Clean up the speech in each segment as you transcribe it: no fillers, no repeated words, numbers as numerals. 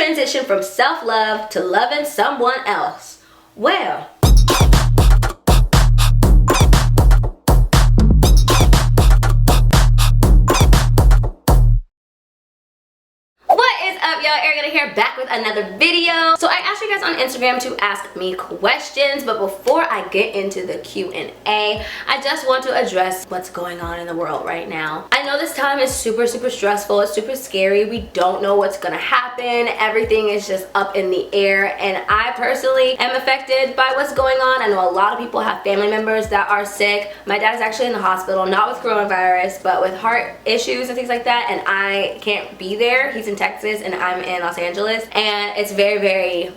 transition from self-love to loving someone else? Well, up, y'all? Arianna here, back with another video. So I asked you guys on Instagram to ask me questions, but before I get into the Q&A, I just want to address what's going on in the world right now. I know this time is super stressful. It's super scary. We don't know what's gonna happen. Everything is just up in the air, and I personally am affected by what's going on. I know a lot of people have family members that are sick. My dad is actually in the hospital, not with coronavirus, but with heart issues and things like that, and I can't be there. He's in Texas and I'm in Los Angeles, and it's very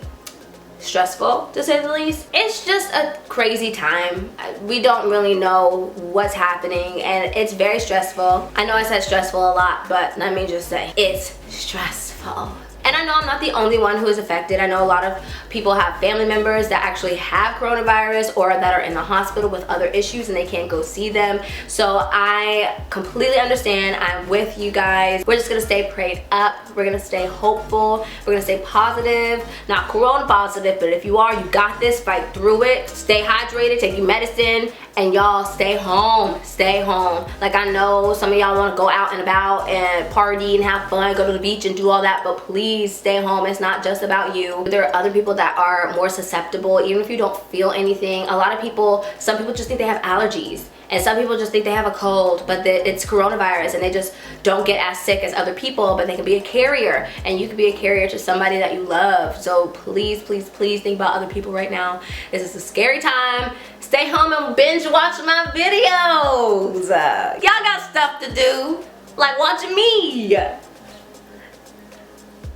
stressful, to say the least. It's just a crazy time. We don't really know what's happening, and it's very stressful. I know I said stressful a lot, but let me just say it's stressful. And I know I'm not the only one who is affected. I know a lot of people have family members that actually have coronavirus or that are in the hospital with other issues and they can't go see them. So I completely understand. I'm with you guys. We're just gonna stay prayed up. We're gonna stay hopeful. We're gonna stay positive. Not corona positive, but if you are, you got this. Fight through it. Stay hydrated, take your medicine, and y'all stay home. Stay home. Like, I know some of y'all wanna go out and about and party and have fun, go to the beach and do all that, but please stay home. It's not just about you. There are other people that are more susceptible, even if you don't feel anything. A lot of people, some people just think they have allergies, and some people just think they have a cold, but it's coronavirus, and they just don't get as sick as other people, but they can be a carrier, and you can be a carrier to somebody that you love. So please think about other people right now. This is a scary time. Stay home and binge watch my videos. Y'all got stuff to do, like watching me.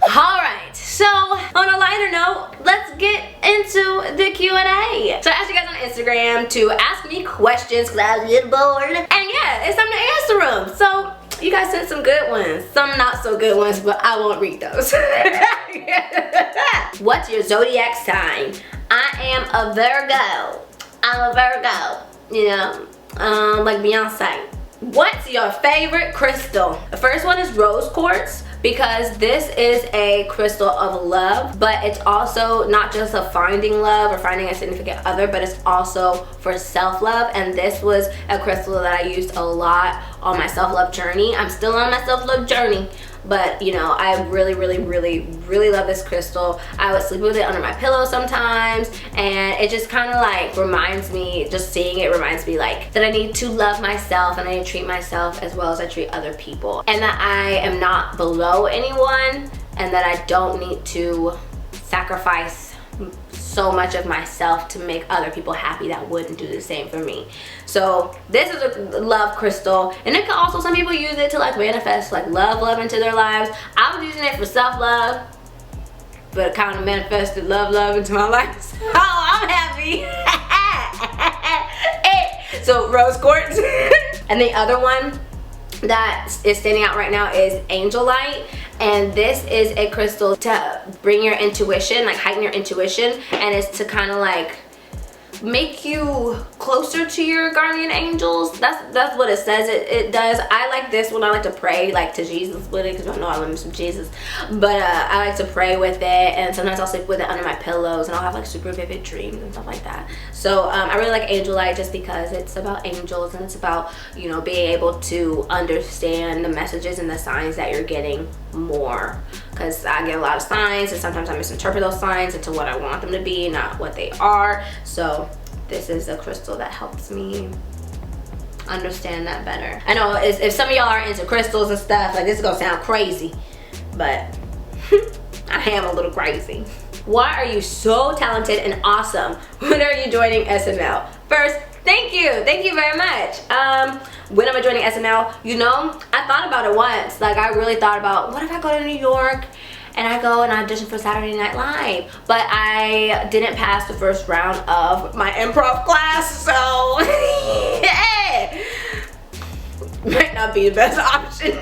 Alright, so on a lighter note, let's get into the Q&A. So I asked you guys on Instagram to ask me questions because I was a little bored. And yeah, it's time to answer them. So you guys sent some good ones, some not so good ones, but I won't read those. What's your zodiac sign? I am a Virgo. I'm a Virgo, you know, like Beyonce. What's your favorite crystal? The first one is rose quartz, because this is a crystal of love, but it's also not just a finding love or finding a significant other, but it's also for self-love. And this was a crystal that I used a lot on my self-love journey. I'm still on my self-love journey, but you know, I really love this crystal. I would sleep with it under my pillow sometimes, and it just kind of like reminds me, just seeing it reminds me like that I need to love myself and I need to treat myself as well as I treat other people, and that I am not below anyone, and that I don't need to sacrifice so much of myself to make other people happy that wouldn't do the same for me. So this is a love crystal, and it can also, some people use it to like manifest like love into their lives. I was using it for self-love, but it kind of manifested love into my life. Oh, I'm happy. So rose quartz. And the other one that is standing out right now is angel light, and this is a crystal to bring your intuition, like heighten your intuition, and it's to kind of like make you closer to your guardian angels. That's what it says it does. I like this one. I like to pray like to Jesus with it, because I know I love me some Jesus, but I like to pray with it, and sometimes I'll sleep with it under my pillows, and I'll have like super vivid dreams and stuff like that. So I really like angel light just because it's about angels, and it's about, you know, being able to understand the messages and the signs that you're getting more, because I get a lot of signs and sometimes I misinterpret those signs into what I want them to be, not what they are. So this is a crystal that helps me understand that better. I know if some of y'all are into crystals and stuff, like this is gonna sound crazy, but I am a little crazy. Why are you so talented and awesome? When are you joining SNL? First, thank you very much. When am I joining SNL? You know, I thought about it once. Like, I really thought about, what if I go to New York and I go and audition for Saturday Night Live? But I didn't pass the first round of my improv class, so yeah, might not be the best option.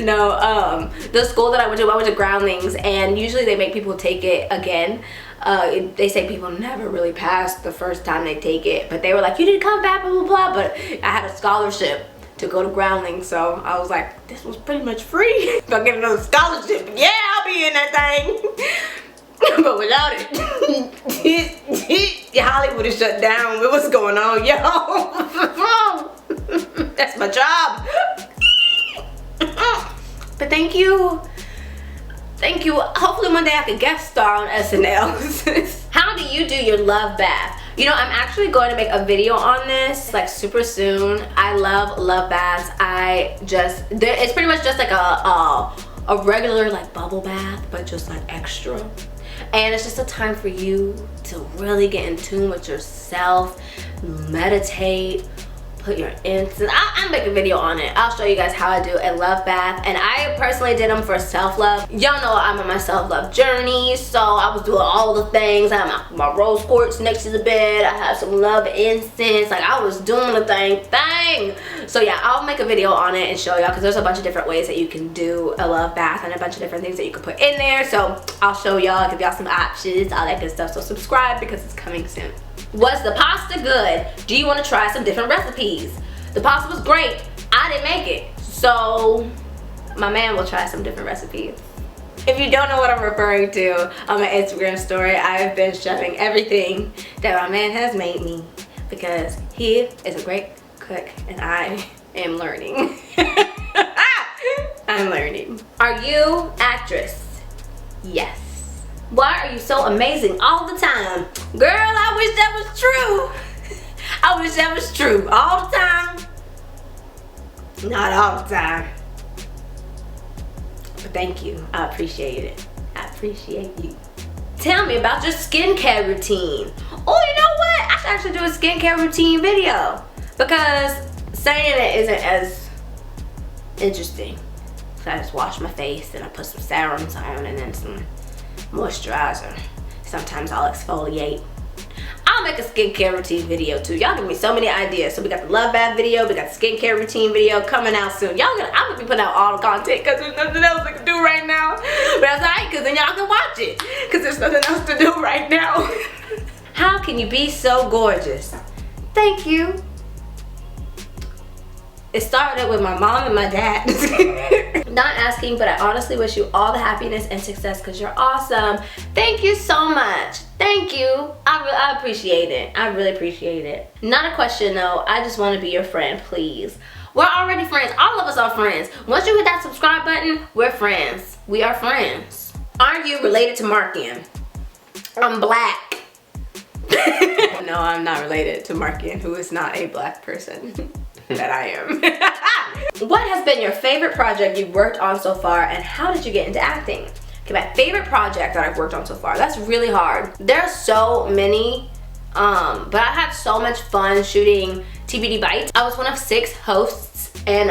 No, the school that I went to Groundlings, and usually they make people take it again. They say people never really pass the first time they take it, but they were like, you didn't come back, blah blah blah. But I had a scholarship to go to Groundlings, so I was like, this was pretty much free. If I get another scholarship, yeah, I'll be in thing. But without it, Hollywood is shut down. What's going on, yo? That's my job. But thank you. Thank you. Hopefully one day I can guest star on SNL. How do you do your love bath? You know, I'm actually going to make a video on this like super soon. I love baths. It's pretty much just like a regular like bubble bath, but just like extra. And it's just a time for you to really get in tune with yourself, meditate, put your incense. I'll make a video on it. I'll show you guys how I do a love bath. And I personally did them for self-love. Y'all know I'm on my self-love journey, so I was doing all the things. I had my rose quartz next to the bed. I had some love incense. Like, I was doing the thing. So yeah, I'll make a video on it and show y'all, because there's a bunch of different ways that you can do a love bath and a bunch of different things that you can put in there. So I'll show y'all, give y'all some options, all that good stuff. So subscribe because it's coming soon. Was the pasta good? Do you want to try some different recipes? The pasta was great. I didn't make it, so my man will try some different recipes. If you don't know what I'm referring to on my Instagram story, I have been shoving everything that my man has made me, because he is a great cook and I am learning. I'm learning. Are you actress? Yes. Why are you so amazing all the time? Girl, I wish that was true. I wish that was true all the time. Not all the time. But thank you. I appreciate it. I appreciate you. Tell me about your skincare routine. Oh, you know what? I should actually do a skincare routine video, because saying it isn't as interesting. So I just wash my face and I put some serums on and then some moisturizer. Sometimes I'll exfoliate. I'll make a skincare routine video too. Y'all give me so many ideas. So we got the love bath video, we got the skincare routine video coming out soon. I'm gonna be putting out all the content because there's nothing else I can do right now. But that's alright, because then y'all can watch it, because there's nothing else to do right now. How can you be so gorgeous? Thank you. It started with my mom and my dad. Not asking, but I honestly wish you all the happiness and success because you're awesome. Thank you so much. Thank you. I appreciate it. I really appreciate it. Not a question though. I just want to be your friend, please. We're already friends. All of us are friends. Once you hit that subscribe button, we're friends. We are friends. Are you related to Markian? I'm black. No, I'm not related to Markian, who is not a black person. That I am. What has been your favorite project you've worked on so far, and how did you get into acting? Okay, my favorite project that I've worked on so far. That's really hard. There are so many, but I had so much fun shooting TBD Bites. I was one of 6 hosts, and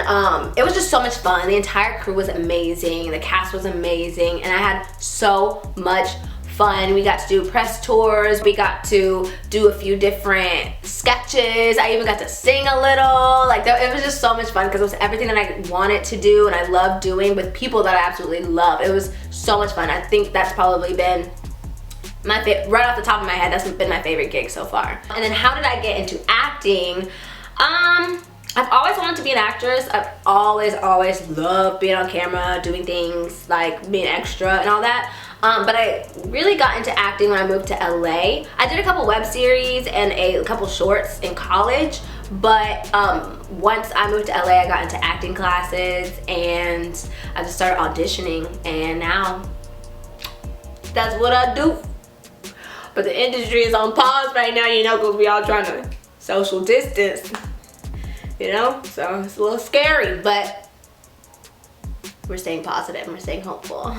it was just so much fun. The entire crew was amazing. The cast was amazing, and I had so much fun. We got to do press tours. We got to do a few different sketches. I even got to sing a little. Like, it was just so much fun because it was everything that I wanted to do and I love doing with people that I absolutely love. It was so much fun. I think that's probably been my favorite, right off the top of my head, that's been my favorite gig so far. And then how did I get into acting? I've always wanted to be an actress. I've always loved being on camera, doing things like being extra and all that. But I really got into acting when I moved to LA. I did a couple web series and a couple shorts in college, but once I moved to LA, I got into acting classes and I just started auditioning, and now that's what I do. But the industry is on pause right now, you know, because we all trying to social distance, you know? So it's a little scary, but we're staying positive and we're staying hopeful.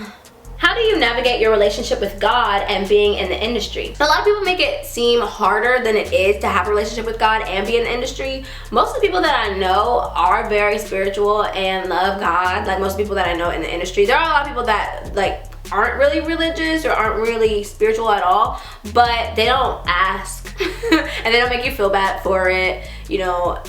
How do you navigate your relationship with God and being in the industry? A lot of people make it seem harder than it is to have a relationship with God and be in the industry. Most of the people that I know are very spiritual and love God. Like most people that I know in the industry. There are a lot of people that like aren't really religious or aren't really spiritual at all, but they don't ask and they don't make you feel bad for it, you know.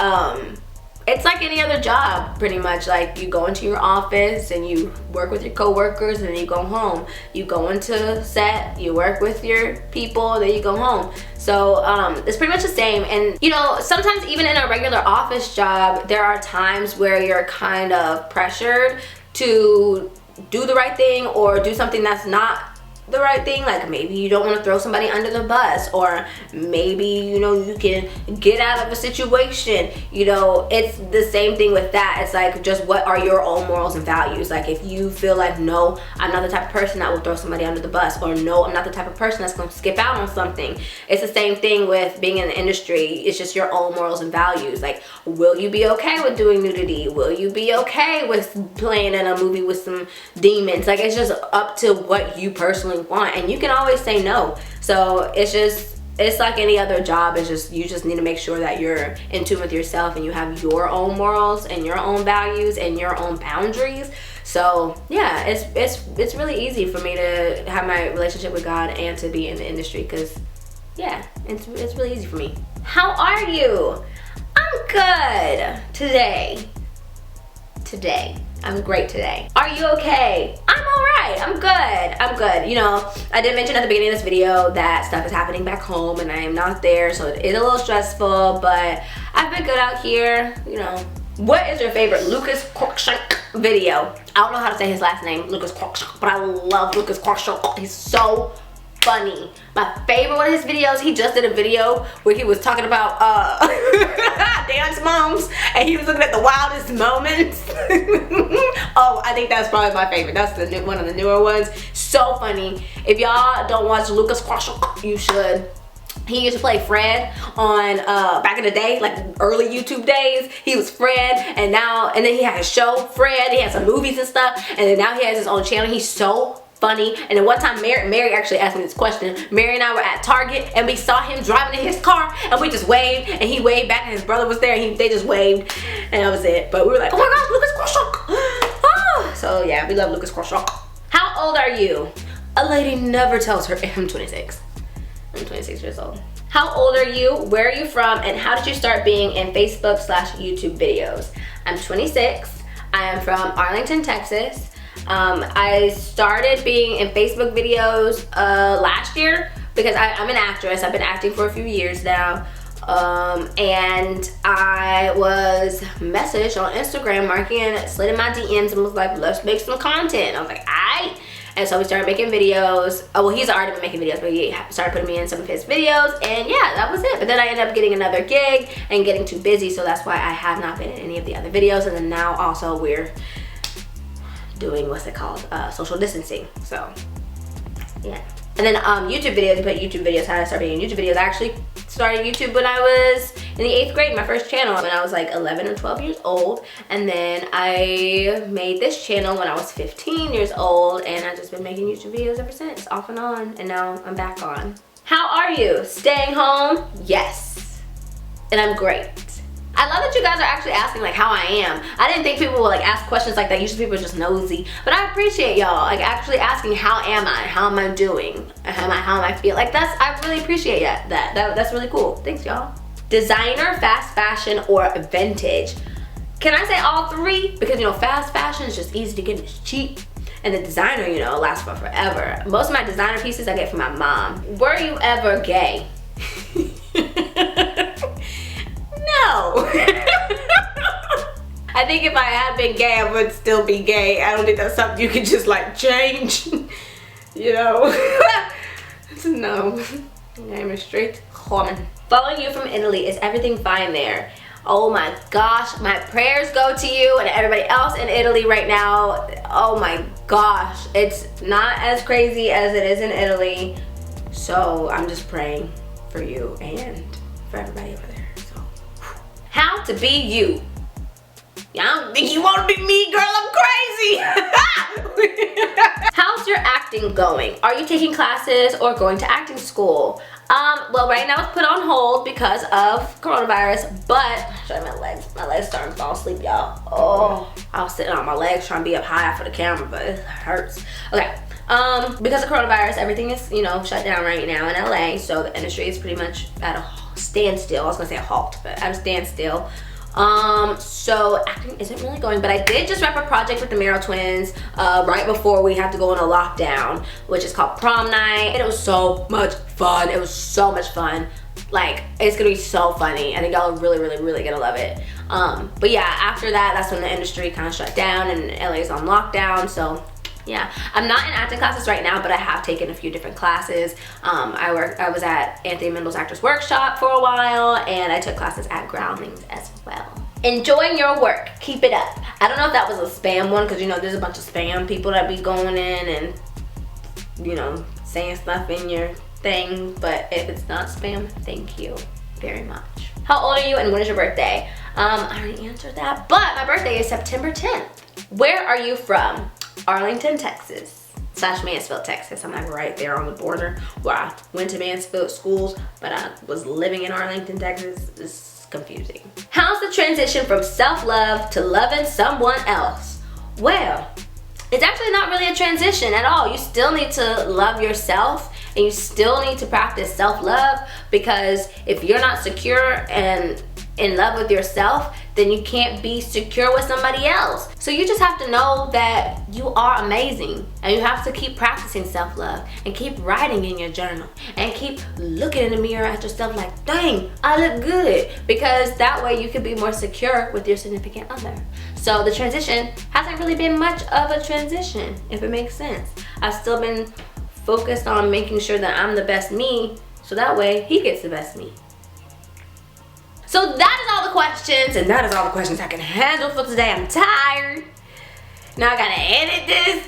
It's like any other job, pretty much. Like, you go into your office and you work with your coworkers, and then you go home. You go into set, you work with your people, then you go home. So it's pretty much the same. And you know, sometimes even in a regular office job, there are times where you're kind of pressured to do the right thing or do something that's not the right thing. Like maybe you don't want to throw somebody under the bus, or maybe, you know, you can get out of a situation. You know, it's the same thing with that. It's like, just what are your own morals and values? Like if you feel like, no, I'm not the type of person that will throw somebody under the bus, or no, I'm not the type of person that's going to skip out on something. It's the same thing with being in the industry. It's just your own morals and values. Like, will you be okay with doing nudity? Will you be okay with playing in a movie with some demons? Like, it's just up to what you personally want, and you can always say no. So it's like any other job. It's just, you just need to make sure that you're in tune with yourself and you have your own morals and your own values and your own boundaries. So yeah, it's really easy for me to have my relationship with God and to be in the industry, because yeah, it's really easy for me. How are you? I'm good today. I'm great today. Are you okay? I'm alright. I'm good. You know, I did mention at the beginning of this video that stuff is happening back home and I am not there, so it is a little stressful, but I've been good out here, you know. What is your favorite Lucas Cruikshank video? I don't know how to say his last name, Lucas Cruikshank, but I love Lucas Cruikshank. He's so funny. My favorite one of his videos, he just did a video where he was talking about dance moms, and he was looking at the wildest moments. Oh, I think that's probably my favorite. That's the one of the newer ones. So funny. If y'all don't watch Lucas Cruikshank, you should. He used to play Fred on back in the day, like early YouTube days. He was Fred, and then he had his show Fred. He had some movies and stuff, and then now he has his own channel. He's so funny. And then one time Mary actually asked me this question. Mary and I were at Target and we saw him driving in his car and we just waved, and he waved back and his brother was there and they just waved, and that was it. But we were like, oh my gosh, Lucas Cruikshank. Oh, so yeah, we love Lucas Cruikshank. How old are you? A lady never tells her. I'm 26. I'm 26 years old. How old are you? Where are you from? And how did you start being in Facebook/YouTube videos? I'm 26. I am from Arlington, Texas. I started being in Facebook videos last year because I'm an actress. I've been acting for a few years now. And I was messaged on Instagram. Markian slid in my DMs and was like, let's make some content. I was like, aight. And so we started making videos. Oh, well, he's already been making videos, but he started putting me in some of his videos, and yeah, that was it. But then I ended up getting another gig and getting too busy, so that's why I have not been in any of the other videos. And then now also we're doing, what's it called, social distancing. So yeah. And then YouTube videos, you put YouTube videos, how to start making YouTube videos. I actually started YouTube when I was in the 8th grade, my first channel, when I was like 11 or 12 years old. And then I made this channel when I was 15 years old, and I've just been making YouTube videos ever since, off and on, and now I'm back on. How are you? Staying home? Yes. And I'm great. I love that you guys are actually asking like how I am. I didn't think people would like ask questions like that. Usually people are just nosy. But I appreciate y'all like actually asking how am I? How am I doing? How am I feel? Like I really appreciate that. That's really cool. Thanks y'all. Designer, fast fashion, or vintage? Can I say all three? Because you know, fast fashion is just easy to get and it's cheap. And the designer, you know, lasts for forever. Most of my designer pieces I get from my mom. Were you ever gay? No. I think if I had been gay, I would still be gay. I don't think that's something you can just like change. You know? No. I'm a straight woman. Following you from Italy, is everything fine there? Oh my gosh, my prayers go to you and everybody else in Italy right now. Oh my gosh, it's not as crazy as it is in Italy. So I'm just praying for you and for everybody over there. How to be you. I don't think you want to be me, girl. I'm crazy. How's your acting going? Are you taking classes or going to acting school? Well, right now it's put on hold because of coronavirus, but show you my legs. My legs starting to fall asleep, y'all. Oh, I was sitting on my legs trying to be up high for the camera, but it hurts. Okay. Because of coronavirus, everything is, you know, shut down right now in LA, so the industry is pretty much at a standstill. I was gonna say a halt, but at a standstill. So acting isn't really going, but I did just wrap a project with the Mero twins right before we had to go on a lockdown, which is called Prom Night, and it was so much fun. It was so much fun. Like, it's gonna be so funny. I think y'all are really gonna love it. But yeah, after that, that's when the industry kind of shut down and LA is on lockdown, so Yeah, I'm not in acting classes right now, but I have taken a few different classes. I was at Anthony Mendel's Actors Workshop for a while, and I took classes at Groundlings as well. Enjoying your work, keep it up. I don't know if that was a spam one, because you know there's a bunch of spam people that be going in and, you know, saying stuff in your thing, but if it's not spam, thank you very much. How old are you and when is your birthday? I already answered that, but my birthday is September 10th. Where are you from? Arlington, Texas / Mansfield, Texas. I'm like right there on the border where I went to Mansfield schools, but I was living in Arlington, Texas. It's confusing. How's the transition from self-love to loving someone else? Well, it's actually not really a transition at all. You still need to love yourself, and you still need to practice self-love, because if you're not secure and in love with yourself, then you can't be secure with somebody else. So you just have to know that you are amazing, and you have to keep practicing self-love and keep writing in your journal and keep looking in the mirror at yourself like, dang, I look good, because that way you can be more secure with your significant other. So the transition hasn't really been much of a transition, if it makes sense. I've still been focused on making sure that I'm the best me, so that way he gets the best me. So that is all the questions, and that is all the questions I can handle for today. I'm tired. Now I gotta edit this.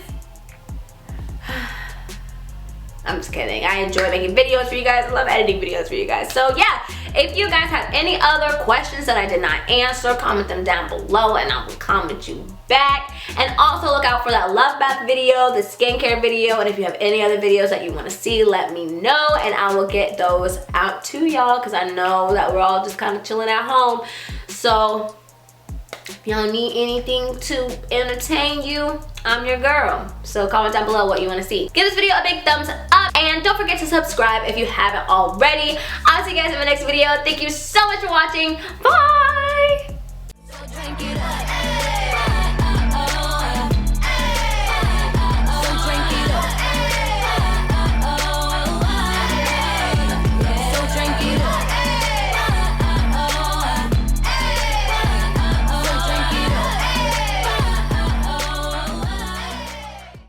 I'm just kidding. I enjoy making videos for you guys. I love editing videos for you guys. So yeah, if you guys have any other questions that I did not answer, comment them down below and I will comment you back. And also look out for that love bath video, the skincare video, and if you have any other videos that you want to see, let me know and I will get those out to y'all, because I know that we're all just kind of chilling at home. So if y'all need anything to entertain you, I'm your girl. So comment down below what you want to see. Give this video a big thumbs up and don't forget to subscribe if you haven't already. I'll see you guys in my next video. Thank you so much for watching. Bye!